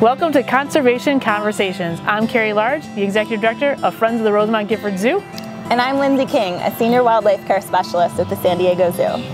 Welcome to Conservation Conversations. I'm Carrie, the Executive Director of Friends of the Rosamond Gifford Zoo. And I'm Lindsey King, a Senior Wildlife Care Specialist at the San Diego Zoo.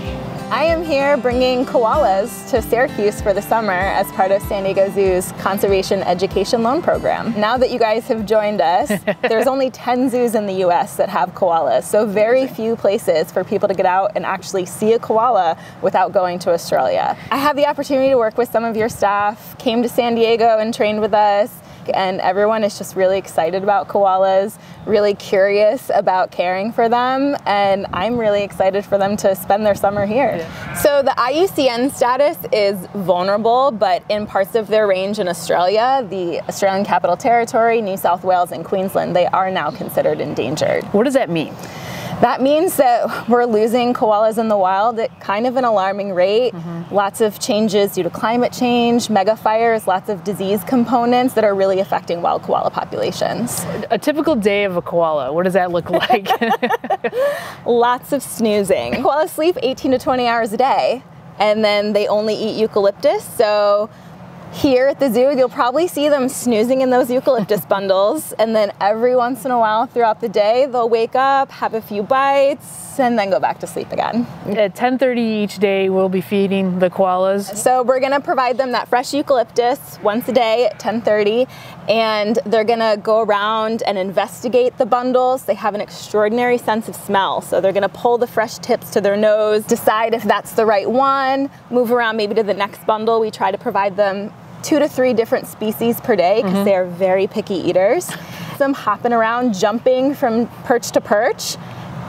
I am here bringing koalas to Syracuse for the summer as part of San Diego Zoo's Conservation Education Loan Program. Now that you guys have joined us, there's only 10 zoos in the US that have koalas, so very few places for people to get out and actually see a koala without going to Australia. I had the opportunity to work with some of your staff, came to San Diego and trained with us, and everyone is just really excited about koalas, really curious about caring for them, and I'm really excited for them to spend their summer here. So the IUCN status is vulnerable, but in parts of their range in Australia, the Australian Capital Territory, New South Wales, and Queensland, they are now considered endangered. What does that mean? That means that we're losing koalas in the wild at kind of an alarming rate. Lots of changes due to climate change, mega fires, lots of disease components that are really affecting wild koala populations. A typical day of a koala, what does that look like? Lots of snoozing. Koalas sleep 18 to 20 hours a day, and then they only eat eucalyptus. So here at the zoo, you'll probably see them snoozing in those eucalyptus bundles, and then every once in a while throughout the day, they'll wake up, have a few bites, and then go back to sleep again. At 10:30 each day, we'll be feeding the koalas. So we're gonna provide them that fresh eucalyptus once a day at 10:30, and they're gonna go around and investigate the bundles. They have an extraordinary sense of smell, so they're gonna pull the fresh tips to their nose, decide if that's the right one, move around maybe to the next bundle. We try to provide them 2 to 3 different species per day because they are very picky eaters. Some hopping around, jumping from perch to perch,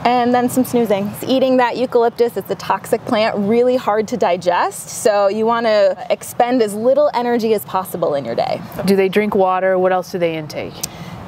and then some snoozing. Eating that eucalyptus, it's a toxic plant, really hard to digest, so you want to expend as little energy as possible in your day. Do they drink water? What else do they intake?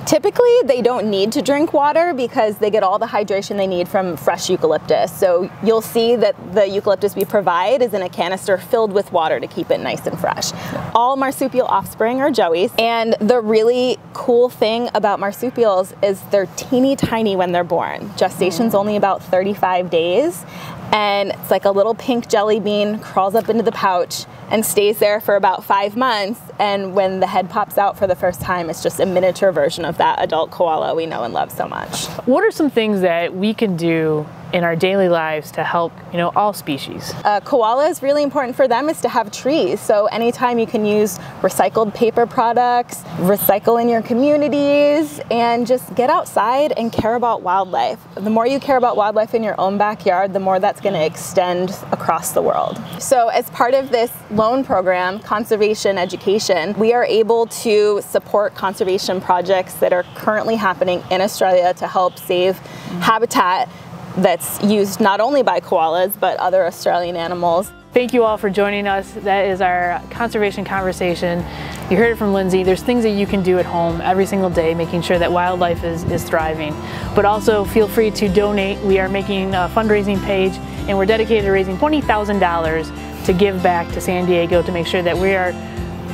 Typically, they don't need to drink water because they get all the hydration they need from fresh eucalyptus. So you'll see that the eucalyptus we provide is in a canister filled with water to keep it nice and fresh. All marsupial offspring are joeys, and the really cool thing about marsupials is they're teeny tiny when they're born. Gestation's only about 35 days, and it's like a little pink jelly bean, crawls up into the pouch and stays there for about 5 months, and when the head pops out for the first time, it's just a miniature version of that adult koala we know and love so much. What are some things that we can do in our daily lives to help, all species? Koala is really important for them is to have trees. So anytime you can use recycled paper products, recycle in your communities, and just get outside and care about wildlife. The more you care about wildlife in your own backyard, the more that's going to extend across the world. So as part of this loan program, Conservation Education, we are able to support conservation projects that are currently happening in Australia to help save habitat that's used not only by koalas, but other Australian animals. Thank you all for joining us. That is our conservation conversation. You heard it from Lindsey. There's things that you can do at home every single day, making sure that wildlife is thriving. But also feel free to donate. We are making a fundraising page, and we're dedicated to raising $20,000 to give back to San Diego to make sure that we are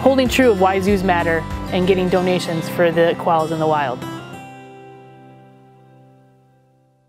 holding true of why zoos matter and getting donations for the koalas in the wild.